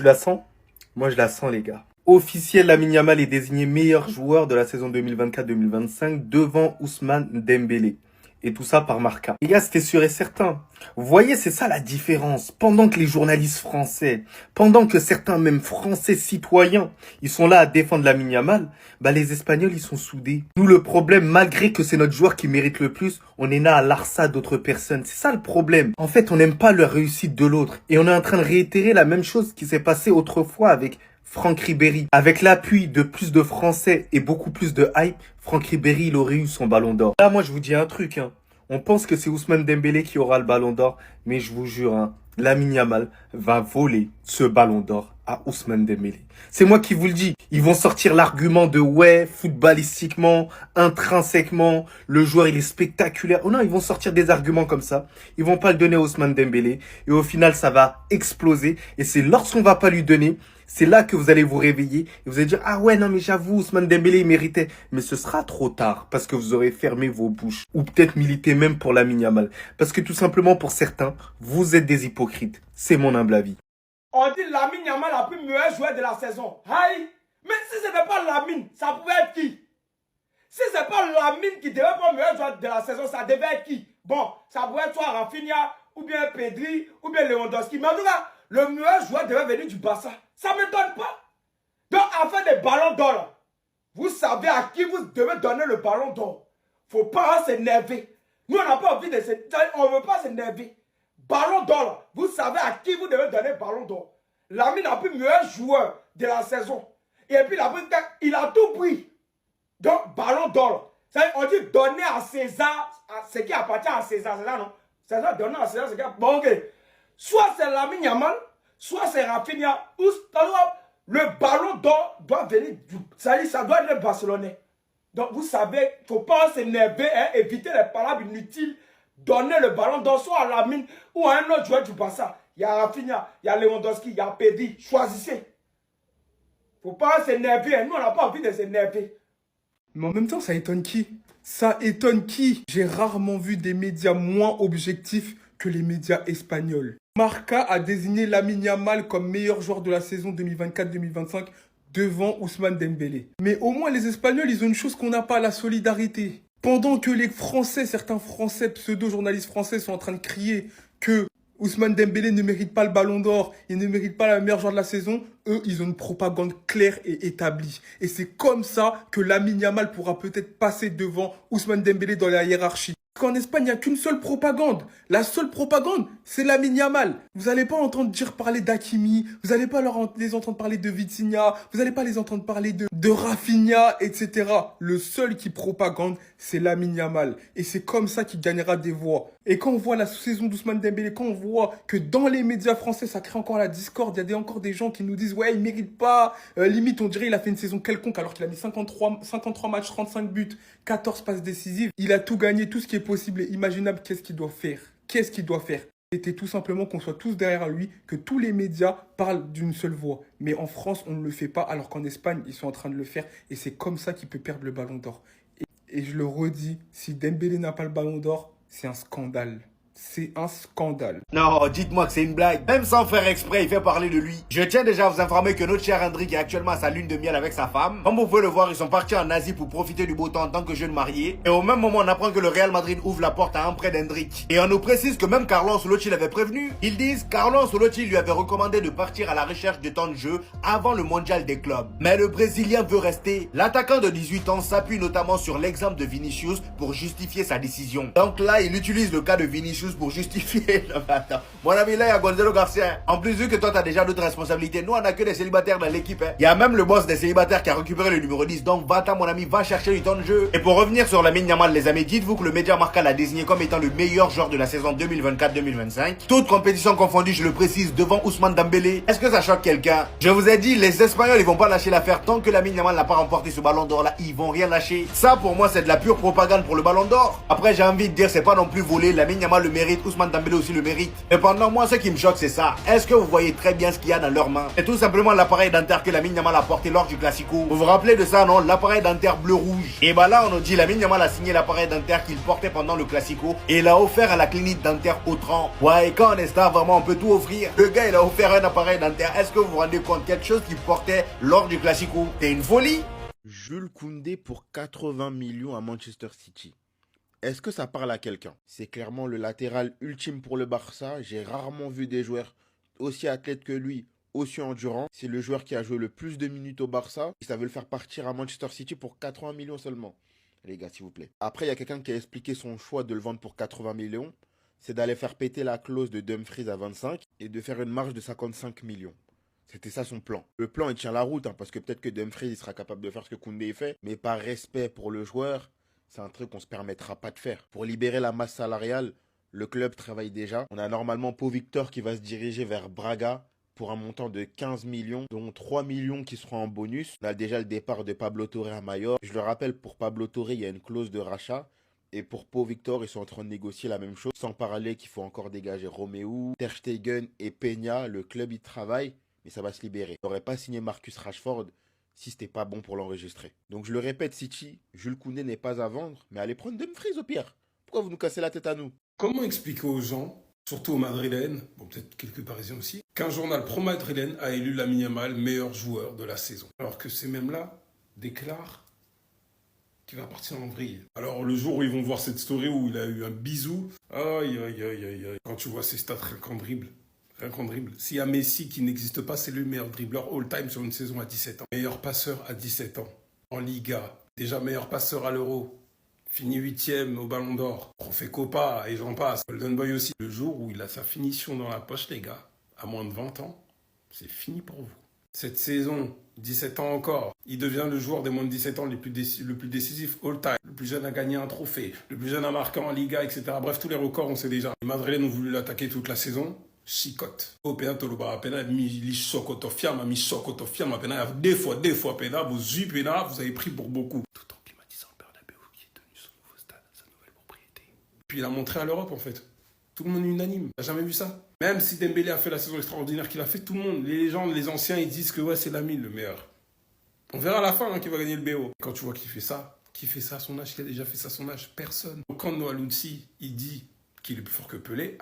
Tu la sens? Moi, je la sens, les gars. Officiel, Lamine Yamal est désigné meilleur joueur de la saison 2024-2025 devant Ousmane Dembélé. Et tout ça par Marca. Les gars, c'était sûr et certain. Vous voyez, c'est ça la différence. Pendant que les journalistes français, pendant que certains même français citoyens, ils sont là à défendre Lamine Yamal, bah les Espagnols, ils sont soudés. Nous, le problème, malgré que c'est notre joueur qui mérite le plus, on est là à l'arça d'autres personnes. C'est ça le problème. En fait, on n'aime pas la réussite de l'autre. Et on est en train de réitérer la même chose qui s'est passée autrefois avec Franck Ribéry. Avec l'appui de plus de Français et beaucoup plus de hype, Franck Ribéry, il aurait eu son ballon d'or. Là, moi, je vous dis un truc, hein. On pense que c'est Ousmane Dembélé qui aura le ballon d'or, mais je vous jure, hein, Lamine Yamal va voler ce ballon d'or à Ousmane Dembélé. C'est moi qui vous le dis. Ils vont sortir l'argument de ouais, footballistiquement, intrinsèquement, le joueur il est spectaculaire. Oh non, ils vont sortir des arguments comme ça. Ils vont pas le donner à Ousmane Dembélé. Et au final, ça va exploser. Et c'est lorsqu'on va pas lui donner, c'est là que vous allez vous réveiller et vous allez dire, ah ouais, non, mais j'avoue, Ousmane Dembélé, il méritait. Mais ce sera trop tard parce que vous aurez fermé vos bouches. Ou peut-être milité même pour Lamine Yamal. Parce que tout simplement, pour certains, vous êtes des hypocrites. C'est mon humble avis. On dit Lamine Yamal a pris meilleur joueur de la saison. Aïe! Mais si ce n'est pas Lamine, ça pouvait être qui? Si ce n'est pas Lamine qui devait prendre meilleur joueur de la saison, ça devait être qui? Bon, ça pouvait être soit Rafinha, ou bien Pedri, ou bien Lewandowski. Mais en tout cas, le meilleur joueur devait venir du Barça. Ça ne m'étonne pas. Donc, afin des ballons d'or, vous savez à qui vous devez donner le ballon d'or. Il ne faut pas s'énerver. Nous, on n'a pas envie de s'énerver. On ne veut pas s'énerver. Ballon d'or, vous savez à qui vous devez donner le ballon d'or. Lamine a pris meilleur joueur de la saison. Et puis, il a tout pris. Donc, ballon d'or. On dit donner à César ce qui appartient à César. C'est ça, non? César, donner à César ce qui appartient. Bon, ok. Soit c'est Lamine Yamal, soit c'est Rafinha. Le ballon d'or doit venir. Ça doit être barcelonais. Donc, vous savez, il ne faut pas s'énerver, hein, éviter les paroles inutiles. Donner le ballon d'or soit à Lamine ou à un autre joueur du Barça. Il y a Rafinha, il y a Lewandowski, il y a Pedri. Choisissez. Il ne faut pas s'énerver. Hein. Nous, on n'a pas envie de s'énerver. Mais en même temps, ça étonne qui? Ça étonne qui? J'ai rarement vu des médias moins objectifs que les médias espagnols. Marca a désigné Lamine Yamal comme meilleur joueur de la saison 2024-2025 devant Ousmane Dembélé. Mais au moins, les Espagnols, ils ont une chose qu'on n'a pas, la solidarité. Pendant que les Français, certains Français, pseudo-journalistes français sont en train de crier que Ousmane Dembélé ne mérite pas le ballon d'or, il ne mérite pas le meilleur joueur de la saison, eux, ils ont une propagande claire et établie. Et c'est comme ça que Lamine Yamal pourra peut-être passer devant Ousmane Dembélé dans la hiérarchie. Qu'en Espagne, il n'y a qu'une seule propagande. La seule propagande, c'est Lamine Yamal. Vous n'allez pas entendre dire parler d'Hakimi, vous n'allez pas les entendre parler de Vitinha, vous n'allez pas les entendre parler de Rafinha, etc. Le seul qui propagande, c'est Lamine Yamal. Et c'est comme ça qu'il gagnera des voix. Et quand on voit la saison d'Ousmane Dembélé, quand on voit que dans les médias français, ça crée encore la discorde, il y a encore des gens qui nous disent « Ouais, il ne mérite pas. Limite, on dirait qu'il a fait une saison quelconque alors qu'il a mis 53 matchs, 35 buts, 14 passes décisives. Il a tout gagné, tout ce qui est possible et imaginable. Qu'est-ce qu'il doit faire? Qu'est-ce qu'il doit faire? C'était tout simplement qu'on soit tous derrière lui, que tous les médias parlent d'une seule voix. Mais en France, on ne le fait pas, alors qu'en Espagne, ils sont en train de le faire. Et c'est comme ça qu'il peut perdre le ballon d'or. Et je le redis, si Dembélé n'a pas le ballon d'or, c'est un scandale. C'est un scandale. Non, dites-moi que c'est une blague. Même sans faire exprès, il fait parler de lui. Je tiens déjà à vous informer que notre cher Hendrik est actuellement à sa lune de miel avec sa femme. Comme vous pouvez le voir, ils sont partis en Asie pour profiter du beau temps en tant que jeunes mariés. Et au même moment, on apprend que le Real Madrid ouvre la porte à un prêt d'Hendrik. Et on nous précise que même Carlo Ancelotti l'avait prévenu. Ils disent Carlo Ancelotti lui avait recommandé de partir à la recherche de temps de jeu avant le mondial des clubs. Mais le Brésilien veut rester. L'attaquant de 18 ans s'appuie notamment sur l'exemple de Vinicius pour justifier sa décision. Donc là, il utilise le cas de Vinicius pour justifier. Non, mais attends. Mon ami, là, il y a Gonzalo Garcia. En plus, vu que toi, t'as déjà d'autres responsabilités, nous, on a que des célibataires dans l'équipe. Il y a même le boss des célibataires qui a récupéré le numéro 10. Donc, va-t'en, mon ami, va chercher du temps de jeu. Et pour revenir sur Lamine Yamal, les amis, dites-vous que le média Marca l'a désigné comme étant le meilleur joueur de la saison 2024-2025. Toute compétition confondue, je le précise, devant Ousmane Dembélé. Est-ce que ça choque quelqu'un? Je vous ai dit, les Espagnols, ils vont pas lâcher l'affaire. Tant que Lamine Yamal n'a pas remporté ce ballon d'or là, ils vont rien lâcher. Ça, pour moi, c'est de la pure propagande pour le ballon d'or. Après, j'ai envie de dire, c'est pas non plus volé. Lamine Yamal le mérite, Ousmane Dembélé aussi le mérite. Cependant, moi, ce qui me choque, c'est ça. Est-ce que vous voyez très bien ce qu'il y a dans leurs mains? C'est tout simplement l'appareil dentaire que Lamine Yamal a porté lors du Classico. Vous vous rappelez de ça, non? L'appareil dentaire bleu-rouge. Et bah là, on nous dit Lamine Yamal a signé l'appareil dentaire qu'il portait pendant le Classico et l'a offert à la clinique dentaire Autran. Ouais, et quand on est star, vraiment, on peut tout offrir. Le gars, il a offert un appareil dentaire. Est-ce que vous vous rendez compte? Quelque chose qu'il portait lors du Classico. C'est une folie. Jules Koundé pour 80 millions à Manchester City. Est-ce que ça parle à quelqu'un? C'est clairement le latéral ultime pour le Barça. J'ai rarement vu des joueurs aussi athlètes que lui, aussi endurants. C'est le joueur qui a joué le plus de minutes au Barça. Et ça veut le faire partir à Manchester City pour 80 millions seulement. Les gars, s'il vous plaît. Après, il y a quelqu'un qui a expliqué son choix de le vendre pour 80 millions. C'est d'aller faire péter la clause de Dumfries à 25 et de faire une marge de 55 millions. C'était ça son plan. Le plan, il tient la route, parce que peut-être que Dumfries il sera capable de faire ce que Koundé fait, mais par respect pour le joueur, c'est un truc qu'on ne se permettra pas de faire. Pour libérer la masse salariale, le club travaille déjà. On a normalement Pau Victor qui va se diriger vers Braga pour un montant de 15 millions, dont 3 millions qui seront en bonus. On a déjà le départ de Pablo Torre à Majorque. Je le rappelle, pour Pablo Torre, il y a une clause de rachat. Et pour Pau Victor, ils sont en train de négocier la même chose. Sans parler qu'il faut encore dégager Romeu, Ter Stegen et Peña. Le club, il travaille. Mais ça va se libérer. Il n'aurait pas signé Marcus Rashford si c'était pas bon pour l'enregistrer. Donc je le répète, City, Jules Koundé n'est pas à vendre, mais allez prendre Dumfries au pire. Pourquoi vous nous cassez la tête à nous? Comment expliquer aux gens, surtout aux Madrilènes, bon peut-être quelques Parisiens aussi, qu'un journal pro-madrilène a élu Lamine Yamal meilleur joueur de la saison, alors que ces mêmes-là déclarent qu'il va partir en vrille. Alors le jour où ils vont voir cette story où il a eu un bisou, aïe aïe aïe aïe aïe, quand tu vois ces stats rien qu'en dribble. S'il y a Messi qui n'existe pas, c'est le meilleur dribbleur all-time sur une saison à 17 ans. Meilleur passeur à 17 ans. En Liga. Déjà meilleur passeur à l'Euro. Fini 8e au Ballon d'Or. Trophée Copa et j'en passe. Golden Boy aussi. Le jour où il a sa finition dans la poche, les gars, à moins de 20 ans, c'est fini pour vous. Cette saison, 17 ans encore, il devient le joueur des moins de 17 ans le plus décisif all-time. Le plus jeune à gagner un trophée. Le plus jeune à marquer en Liga, etc. Bref, tous les records, on sait déjà. Les Madrilènes ont voulu l'attaquer toute la saison. Chicote. Au pena toloba pena mi sokoto fiama pena deux fois pena vous avez pris pour beaucoup. Tout en climatisant le Bernabéu qui est devenu son nouveau stade, sa nouvelle propriété. Puis il a montré à l'Europe en fait. Tout le monde est unanime. T'as jamais vu ça? Même si Dembélé a fait la saison extraordinaire qu'il a fait, tout le monde, les légendes, les anciens, ils disent que ouais c'est Lamine le meilleur. On verra à la fin qui va gagner le BO. Quand tu vois qu'il fait ça à son âge, qui a déjà fait ça à son âge, personne. Donc quand Noah Lutzi, il dit qu'il est plus fort que Pelé,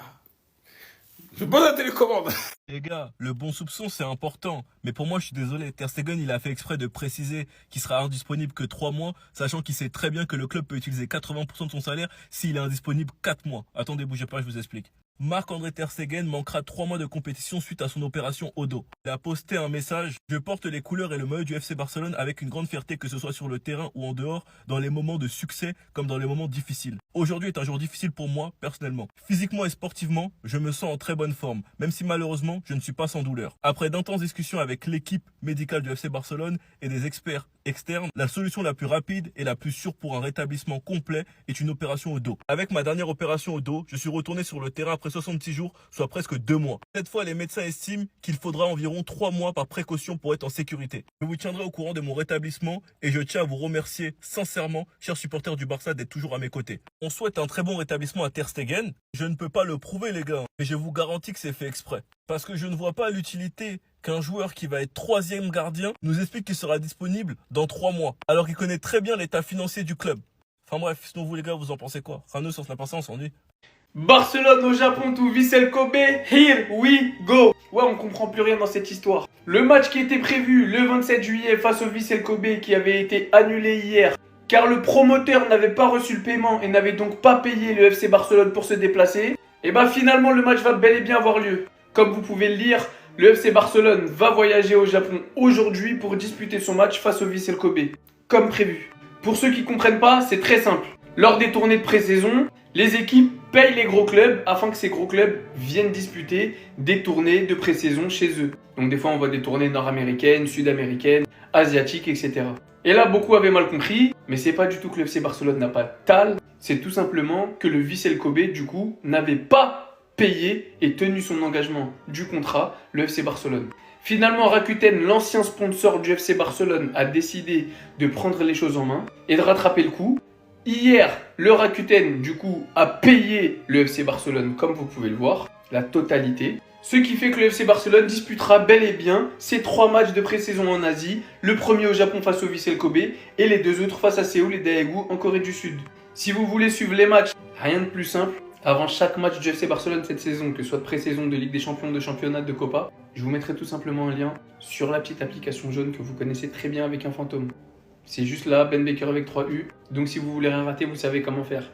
je pose la télécommande. Les gars, le bon soupçon c'est important, mais pour moi je suis désolé, Ter Stegen il a fait exprès de préciser qu'il sera indisponible que 3 mois, sachant qu'il sait très bien que le club peut utiliser 80% de son salaire s'il est indisponible 4 mois. Attendez, bougez pas, je vous explique. Marc-André Ter Stegen manquera 3 mois de compétition suite à son opération au dos. Il a posté un message « Je porte les couleurs et le maillot du FC Barcelone avec une grande fierté que ce soit sur le terrain ou en dehors, dans les moments de succès comme dans les moments difficiles. Aujourd'hui est un jour difficile pour moi, personnellement. Physiquement et sportivement, je me sens en très bonne forme, même si malheureusement, je ne suis pas sans douleur. Après d'intenses discussions avec l'équipe médicale du FC Barcelone et des experts externes, la solution la plus rapide et la plus sûre pour un rétablissement complet est une opération au dos. Avec ma dernière opération au dos, je suis retourné sur le terrain après 66 jours, soit presque 2 mois. Cette fois, les médecins estiment qu'il faudra environ 3 mois par précaution pour être en sécurité. Je vous tiendrai au courant de mon rétablissement et je tiens à vous remercier sincèrement, chers supporters du Barça, d'être toujours à mes côtés. On souhaite un très bon rétablissement à Ter Stegen. Je ne peux pas le prouver, les gars, mais je vous garantis que c'est fait exprès. Parce que je ne vois pas l'utilité qu'un joueur qui va être 3e gardien nous explique qu'il sera disponible dans 3 mois, alors qu'il connaît très bien l'état financier du club. Enfin bref, sinon vous les gars, vous en pensez quoi? Rano, sans se la passer, on s'ennuie. Barcelone au Japon to Vissel Kobe, here we go. Ouais, on comprend plus rien dans cette histoire. Le match qui était prévu le 27 juillet face au Vissel Kobe qui avait été annulé hier car le promoteur n'avait pas reçu le paiement et n'avait donc pas payé le FC Barcelone pour se déplacer. Et bah finalement le match va bel et bien avoir lieu. Comme vous pouvez le lire, le FC Barcelone va voyager au Japon aujourd'hui pour disputer son match face au Vissel Kobe, comme prévu. Pour ceux qui ne comprennent pas, c'est très simple. Lors des tournées de pré-saison, les équipes payent les gros clubs afin que ces gros clubs viennent disputer des tournées de pré-saison chez eux. Donc des fois on voit des tournées nord-américaines, sud-américaines, asiatiques, etc. Et là beaucoup avaient mal compris, mais c'est pas du tout que le FC Barcelone n'a pas de tal, c'est tout simplement que le Vissel Kobe du coup n'avait pas payé et tenu son engagement du contrat, le FC Barcelone. Finalement Rakuten, l'ancien sponsor du FC Barcelone, a décidé de prendre les choses en main et de rattraper le coup. Hier, le Rakuten, du coup, a payé le FC Barcelone, comme vous pouvez le voir, la totalité. Ce qui fait que le FC Barcelone disputera bel et bien ses 3 matchs de pré-saison en Asie, le premier au Japon face au Vissel Kobe et les 2 autres face à Séoul et Daegu en Corée du Sud. Si vous voulez suivre les matchs, rien de plus simple. Avant chaque match du FC Barcelone cette saison, que ce soit de pré-saison, de Ligue des Champions, de championnat, de Copa, je vous mettrai tout simplement un lien sur la petite application jaune que vous connaissez très bien avec un fantôme. C'est juste là, Ben Baker avec 3 U. Donc si vous voulez rien rater, vous savez comment faire.